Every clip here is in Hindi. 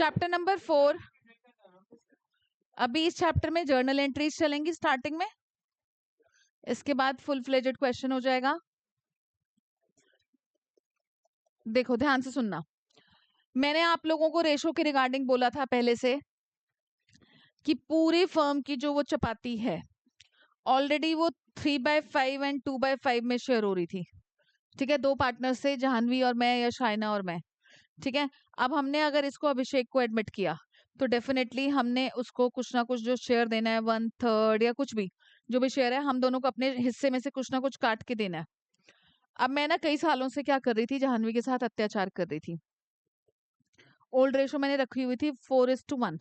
Chapter number 4। अभी इस चैप्टर में जर्नल एंट्रीज चलेंगी स्टार्टिंग में, इसके बाद फुल फ्लेजेड क्वेश्चन हो जाएगा। देखो ध्यान से सुनना, मैंने आप लोगों को रेशो के रिगार्डिंग बोला था पहले से कि पूरी फर्म की जो वो चपाती है ऑलरेडी वो 3/5 एंड 2/5 में शेयर हो रही थी। ठीक है, दो पार्टनर से, जाह्नवी और मैं या शाइना और मैं। ठीक है, अब हमने अगर इसको अभिषेक को एडमिट किया तो डेफिनेटली हमने उसको कुछ ना कुछ जो शेयर देना है, 1/3 या कुछ भी जो भी शेयर है, हम दोनों को अपने हिस्से में से कुछ ना कुछ काट के देना है। अब मैं ना कई सालों से क्या कर रही थी, जाह्नवी के साथ अत्याचार कर रही थी। ओल्ड रेशो मैंने रखी हुई थी 4:1।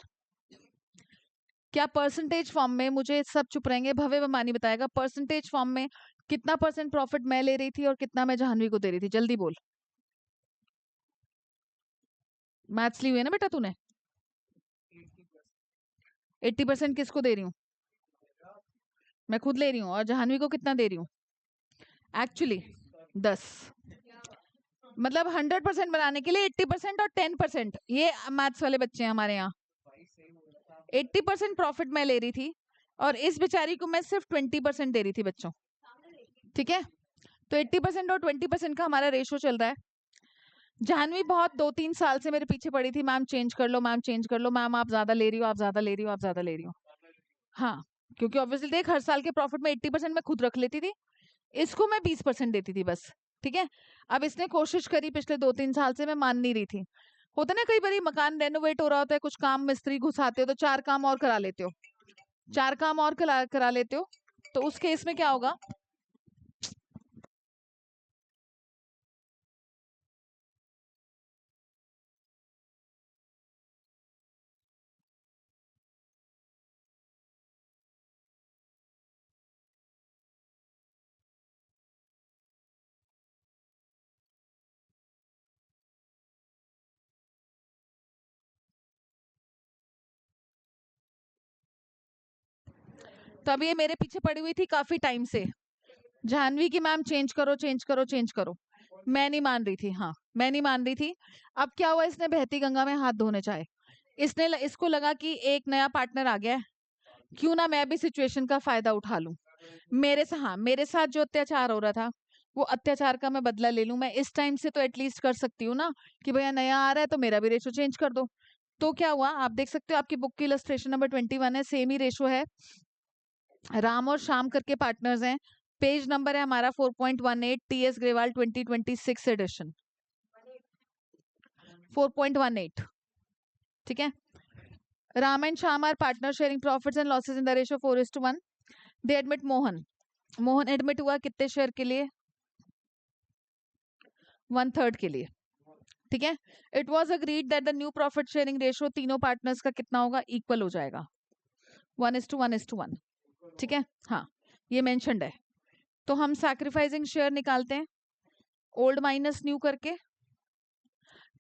क्या परसेंटेज फॉर्म में, मुझे सब चुप रहेंगे, भव्य मानी बताएगा परसेंटेज फॉर्म में कितना % प्रॉफिट मैं ले रही थी और कितना मैं जाह्नवी को दे रही थी? जल्दी बोल। मैथ्स ली हुई है ना बेटा तूने? 80% किसको दे रही हूँ? मैं खुद ले रही हूँ। और जाह्नवी को कितना दे रही हूँ? एक्चुअली 10। मतलब 100% बनाने के लिए 80% और 10%, ये मैथ्स वाले बच्चे हैं हमारे यहाँ। 80% प्रॉफिट मैं ले रही थी और इस बेचारी को मैं सिर्फ 20% दे रही थी बच्चों। ठीक है, तो 80% और 20% का हमारा रेशो चल रहा है। जाह्नवी बहुत 2-3 साल से मेरे पीछे पड़ी थी, मैम चेंज कर लो, मैम चेंज कर लो, मैम आप ज्यादा ले रही हो, आप ज्यादा ले रही हो, आप ज्यादा ले रही हो। हाँ, क्योंकि ऑब्वियसली देख, हर साल के प्रॉफिट में 80% मैं खुद रख लेती थी, इसको मैं 20% देती थी बस। ठीक है, अब इसने कोशिश करी पिछले 2-3 साल से, मैं मान नहीं रही थी। होता ना कई बार मकान रेनोवेट हो रहा होता है, कुछ काम मिस्त्री घुसाते हो तो 4 काम और करा लेते हो, 4 काम और करा लेते हो, तो उस केस में क्या होगा, तब ये मेरे पीछे पड़ी हुई थी काफी टाइम से, जाह्नवी की मैम चेंज करो, चेंज करो, चेंज करो। मैं नहीं मान रही थी, हाँ मैं नहीं मान रही थी। अब क्या हुआ, इसने बहती गंगा में हाथ धोने चाहे। इसको लगा कि एक नया पार्टनर आ गया है, क्यों ना मैं भी सिचुएशन का फायदा उठा लूं। मेरे साथ जो अत्याचार हो रहा था, वो अत्याचार का मैं बदला ले लूं। मैं इस टाइम से तो एटलीस्ट कर सकती हूँ ना कि भैया नया आ रहा है तो मेरा भी रेशो चेंज कर दो। तो क्या हुआ, आप देख सकते हो, आपकी बुक की इलस्ट्रेशन नंबर 21 है, सेम ही रेशो है। राम और श्याम करके पार्टनर्स हैं। पेज नंबर है हमारा 4.18, टीएस ग्रेवाल 2026 एडिशन 4.18। ठीक है, Ram and Shyam are partner sharing profits and losses in the ratio 4:1। They admit Mohan admit हुआ कितने शेयर के लिए? 1/3 के लिए। ठीक है, it was agreed that the new profit sharing ratio तीनों पार्टनर्स का कितना होगा? इक्वल हो जाएगा, 1:1:1। ठीक है, हाँ ये मेंशन्ड है। तो हम सैक्रिफाइसिंग शेयर निकालते हैं, ओल्ड माइनस न्यू करके।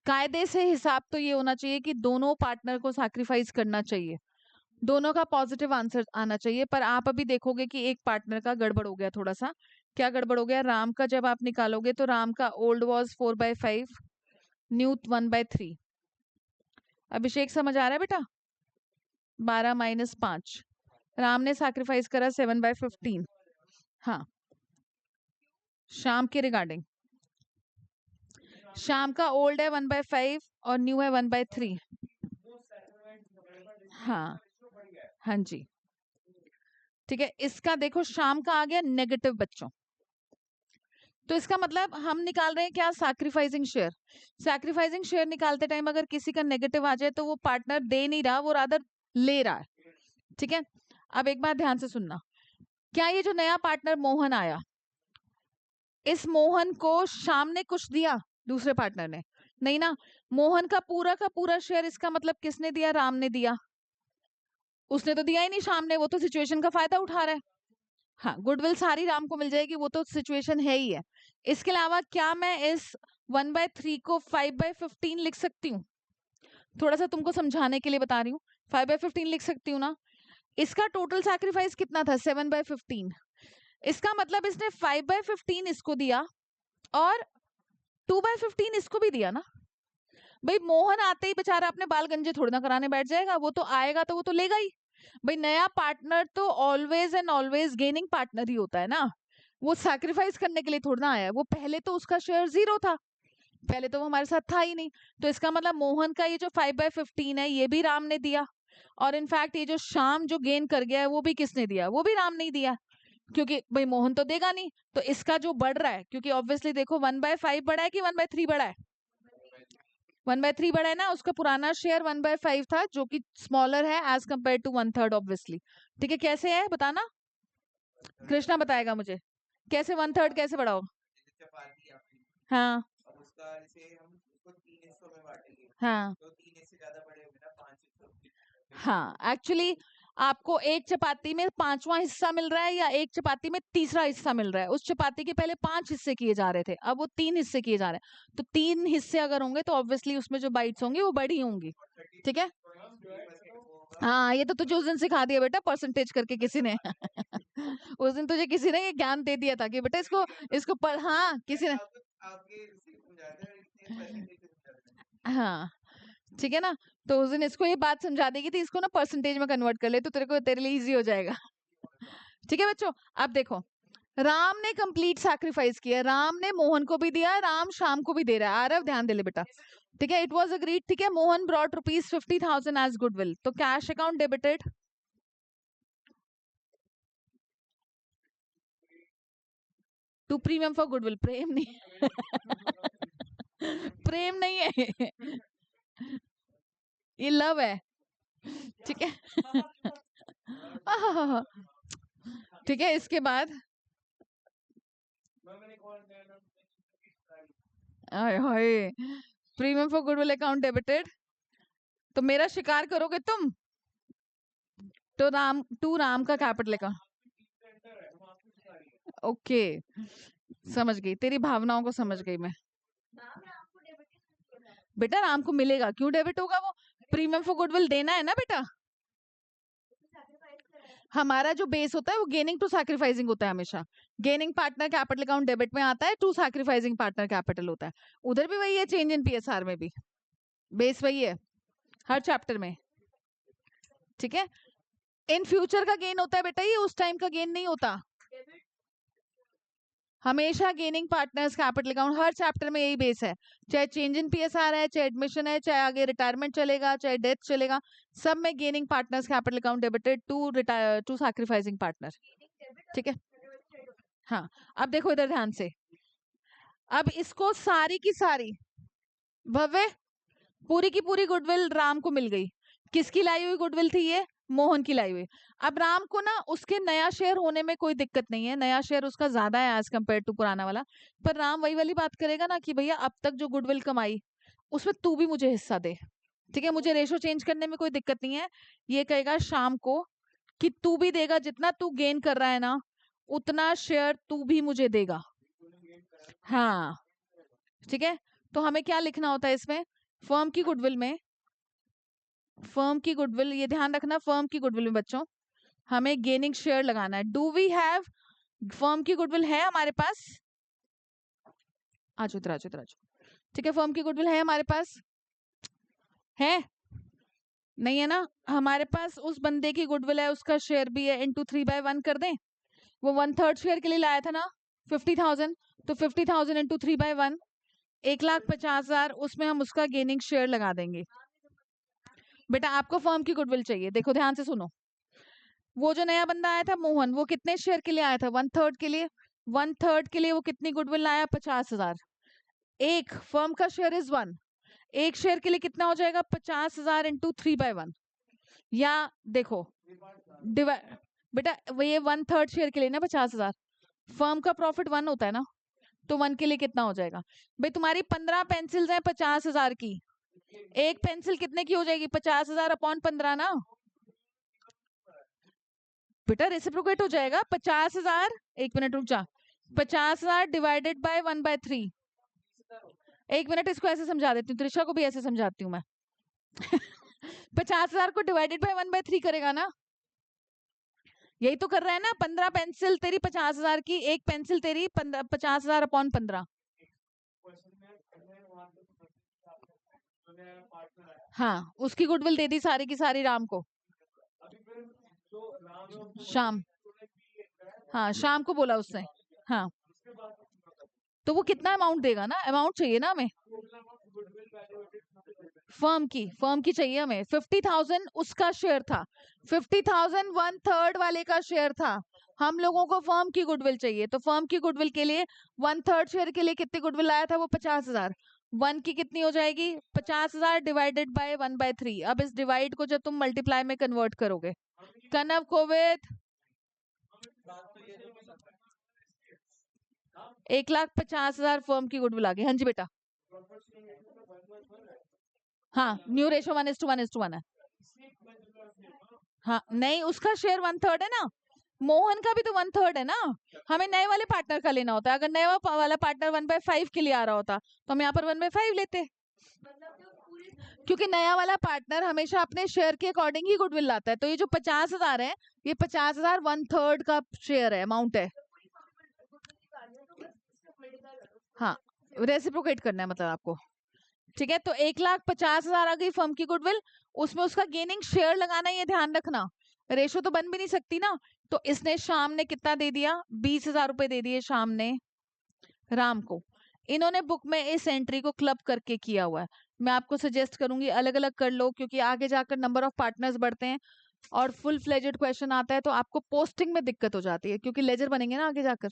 कायदे से हिसाब तो ये होना चाहिए कि दोनों पार्टनर को सैक्रिफाइस करना चाहिए, दोनों का पॉजिटिव आंसर आना चाहिए। पर आप अभी देखोगे कि एक पार्टनर का गड़बड़ हो गया थोड़ा सा। क्या गड़बड़ हो गया? राम का जब आप निकालोगे तो राम का ओल्ड वॉज 4/5, न्यू 1/3। अभिषेक समझ आ रहा है बेटा? 12 - 5, राम ने सैक्रिफाइस करा 7/15। हाँ, शाम के रिगार्डिंग, शाम का ओल्ड है 1/5 और न्यू है 1/3। हाँ हाँ जी, ठीक है। इसका देखो शाम का आ गया नेगेटिव बच्चों, तो इसका मतलब हम निकाल रहे हैं क्या? Sacrificing share. सैक्रिफाइसिंग शेयर निकालते टाइम अगर किसी का नेगेटिव आ जाए तो वो पार्टनर दे नहीं रहा, वो रादर ले रहा है। ठीक है, अब एक बात ध्यान से सुनना, क्या ये जो नया पार्टनर मोहन आया, इस मोहन को शाम ने कुछ दिया? दूसरे पार्टनर ने नहीं ना। मोहन का पूरा शेयर इसका मतलब किसने दिया? राम ने दिया। उसने तो दिया ही नहीं शाम ने, वो तो सिचुएशन का फायदा उठा रहा है। हाँ, गुडविल सारी राम को मिल जाएगी, वो तो सिचुएशन है ही है। इसके अलावा क्या मैं इस 1/3 को 5/15 लिख सकती हूँ? थोड़ा सा तुमको समझाने के लिए बता रही हूँ, 5/15 लिख सकती हूँ ना। इसका टोटल सैक्रिफाइस कितना था? 7/15। इसका मतलब इसने 5/15 इसको दिया और 2/15 इसको भी दिया ना। भाई मोहन आते ही बेचारा अपने बाल गंजे थोड़ी ना कराने बैठ जाएगा, वो तो आएगा तो वो तो लेगा ही। भाई नया पार्टनर तो always and always gaining partner ही होता है ना, वो सैक्रिफाइस करने के लिए थोड़ा ना आया है। वो पहले तो उसका शेयर 0 था, पहले तो वो हमारे साथ था ही नहीं। तो इसका मतलब मोहन का ये जो 5/15 है ये भी राम ने दिया, और इनफैक्ट ये जो शाम जो गेन कर गया है वो भी किसने दिया, वो भी राम नहीं दिया, क्योंकि भाई मोहन तो देगा नहीं। तो इसका जो बढ़ रहा है, क्योंकि ऑब्वियसली देखो 1/5 बढ़ा है कि 1/3 बढ़ा है, 1/3 बढ़ा है ना, उसका पुराना शेयर 1/5 था जो कि स्मॉलर है एज कम्पेयर टू 1/3 ऑब्वियसली। ठीक है, कैसे है बताना, कृष्णा बताएगा मुझे कैसे 1/3 कैसे बढ़ाओ। हाँ हाँ हाँ, एक्चुअली आपको एक चपाती में 5वां हिस्सा मिल रहा है या एक चपाती में तीसरा हिस्सा मिल रहा है। उस चपाती के पहले 5 हिस्से किए जा रहे थे, अब वो 3 हिस्से किए जा रहे हैं। तो 3 हिस्से अगर होंगे तो ऑब्वियसली उसमें जो बाइट्स होंगी वो बड़ी होंगी। ठीक है, हाँ ये तो तुझे उस दिन सिखा दिया बेटा परसेंटेज करके किसी ने उस दिन तुझे किसी ने ये ज्ञान दे दिया था कि बेटा इसको इसको पर, हाँ किसी ने, हाँ ठीक है ना। तो उस दिन इसको ये बात समझा देगी थी, इसको ना परसेंटेज में कन्वर्ट कर ले तो तेरे को तेरे लिए इजी हो जाएगा। ठीक है बच्चों, अब देखो राम ने कंप्लीट सैक्रिफाइस किया, राम ने मोहन को भी दिया, राम शाम को भी दे रहा है। आरव ध्यान दे ले बेटा, ठीक है। इट वाज अग्रीड, ठीक है, मोहन ब्रॉट ₹50,000 एज गुडविल, तो cash account debited. To premium for goodwill, Prem नहीं प्रेम नहीं है ये लव है, ठीक है ठीक है, इसके बाद हाय premium for goodwill account debited, तो मेरा शिकार करोगे तुम, तो राम का कैपिटल अकाउंट। ओके, समझ गई तेरी भावनाओं को, समझ गई मैं। बेटा राम को मिलेगा, क्यों डेबिट होगा, वो प्रीमियम फॉर गुडविल देना है ना बेटा। हमारा जो बेस होता है वो गेनिंग टू सैक्रिफाइसिंग होता है हमेशा। Gaining partner capital account debit में आता है, टू सैक्रिफाइसिंग पार्टनर कैपिटल होता है। उधर भी वही है, चेंज इन पीएसआर में भी बेस वही है हर चैप्टर में। ठीक है, इन फ्यूचर का गेन होता है बेटा, ये उस टाइम का गेन नहीं होता। हमेशा गेनिंग पार्टनर्स कैपिटल अकाउंट हर चैप्टर में यही बेस है, चाहे चेंज इन पीएसआर है, चाहे एडमिशन है, चाहे आगे रिटायरमेंट चलेगा, चाहे डेथ चलेगा, सब में gaining partners capital account debited to sacrificing partner. ठीक है, हाँ अब देखो इधर ध्यान से, अब इसको सारी की सारी भव्य पूरी की पूरी गुडविल राम को मिल गई। किसकी लाई हुई गुडविल थी ये, मोहन की लाई हुई। अब राम को ना उसके नया शेयर होने में कोई दिक्कत नहीं है, नया शेयर उसका ज्यादा है एज कम्पेयर टू पुराना वाला, पर राम वही वाली बात करेगा ना कि भैया अब तक जो गुडविल कमाई उसमें तू भी मुझे हिस्सा दे। ठीक है, मुझे रेशो चेंज करने में कोई दिक्कत नहीं है। ये कहेगा शाम को कि तू भी देगा, जितना तू गेन कर रहा है ना उतना शेयर तू भी मुझे देगा। हाँ ठीक है, तो हमें क्या लिखना होता है इसमें, फर्म की गुडविल में, फर्म की गुडविल, ये ध्यान रखना फर्म की गुडविल में बच्चों हमें गेनिंग शेयर लगाना है। डू वी हैव, फर्म की गुडविल है हमारे पास, आज उतर आज उतर आज, ठीक है, फर्म की गुडविल है हमारे पास, है नहीं है ना, हमारे पास उस बंदे की गुडविल है, उसका शेयर भी है, इंटू 3/1 कर दें। वो 1/3 शेयर के लिए लाया था ना 50,000, तो 50,000 इंटू 3/1 1,50,000, उसमें हम उसका गेनिंग शेयर लगा देंगे। बेटा आपको फर्म की गुडविल चाहिए, देखो ध्यान से सुनो, वो जो नया बंदा आया था मोहन, वो कितने शेयर के लिए आया था, 1/3 के लिए, 1/3 के लिए वो कितनी गुडविल लाया, 50,000। एक फर्म का शेयर इज 1, एक शेयर के लिए कितना हो जाएगा, 50,000 इंटू 3/1, या देखो डिवाइड, बेटा वो ये 1/3 शेयर के लिए ना 50,000, फर्म का प्रॉफिट 1 होता है ना, तो 1 के लिए कितना हो जाएगा, भाई तुम्हारी 15 पेंसिल्स हैं 50,000 की, एक पेंसिल कितने की हो जाएगी, 50,000 अपॉन 15 ना, बेटा रेसिप्रोकेट हो जाएगा, 50,000, एक मिनट रुक जा, 50,000 डिवाइडेड बाय 1/3, एक मिनट इसको ऐसे समझा देती हूँ, त्रिशा को भी ऐसे समझाती हूँ मैं 50,000 को डिवाइडेड बाय 1/3 करेगा ना, यही तो कर रहा है ना, 15 पेंसिल तेरी 50,000 की, एक पेंसिल तेरी 50,000 अपॉन 15, हाँ, उसकी गुडविल दे दी सारी की सारी राम को। शाम, हाँ शाम को बोला उसने। हाँ, तो वो कितना अमाउंट देगा ना, अमाउंट चाहिए ना हमें। फर्म की चाहिए हमें। 50,000 उसका शेयर था, 50,000 1/3 वाले का शेयर था। हम लोगों को फर्म की गुडविल चाहिए, तो फर्म की गुडविल के लिए 1/3 शेयर के लिए कितनी गुडविल आया था वो 50,000। 1 की कितनी हो जाएगी 50,000 डिवाइडेड बाय 1/3। अब इस डिवाइड को जब तुम मल्टीप्लाई में कन्वर्ट करोगे, कनव कोविद 1,50,000 फर्म की गुडविल आ गई। हाँ जी बेटा, हाँ न्यू रेशो 1:1:1 है। हाँ नहीं, उसका शेयर 1/3 है ना, मोहन का भी तो 1/3 है ना। हमें नए वाले पार्टनर का लेना होता है। अगर नया वाला पार्टनर 1/5 के लिए आ रहा होता तो हम यहाँ पर 1/5 लेते, क्योंकि नया वाला पार्टनर हमेशा अपने शेयर के अकॉर्डिंग ही गुडविल लाता है। तो ये जो 50,000 है, ये 50,000 1/3 का शेयर है, अमाउंट है। हाँ, रेसिप्रोकेट करना है मतलब आपको। ठीक है, तो 1,50,000 आ गई फर्म की गुडविल, उसमें उसका गेनिंग शेयर लगाना, ये ध्यान रखना। रेशो तो बन भी नहीं सकती ना। तो इसने शाम ने कितना दे दिया, 20,000 रुपए दे दिए शाम ने राम को। इन्होंने बुक में इस एंट्री को क्लब करके किया हुआ है। मैं आपको सजेस्ट करूंगी अलग अलग कर लो, क्योंकि आगे जाकर नंबर ऑफ पार्टनर्स बढ़ते हैं और फुल फ्लेजेड क्वेश्चन आता है तो आपको पोस्टिंग में दिक्कत हो जाती है, क्योंकि लेजर बनेंगे ना आगे जाकर।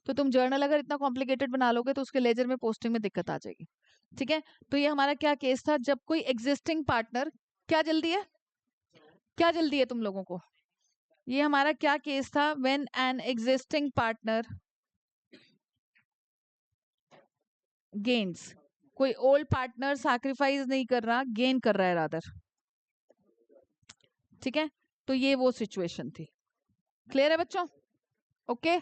तो तुम जर्नल अगर इतना कॉम्प्लिकेटेड बना लोगे तो उसके लेजर में पोस्टिंग में दिक्कत आ जाएगी। ठीक है, तो ये हमारा क्या केस था, जब कोई एग्जिस्टिंग पार्टनर, क्या जल्दी है, क्या जल्दी है तुम लोगों को, ये हमारा क्या केस था, when an existing partner gains, कोई ओल्ड पार्टनर सैक्रिफाइस नहीं कर रहा, गेन कर रहा है रादर। ठीक है, तो ये वो सिचुएशन थी। क्लियर है बच्चों? ओके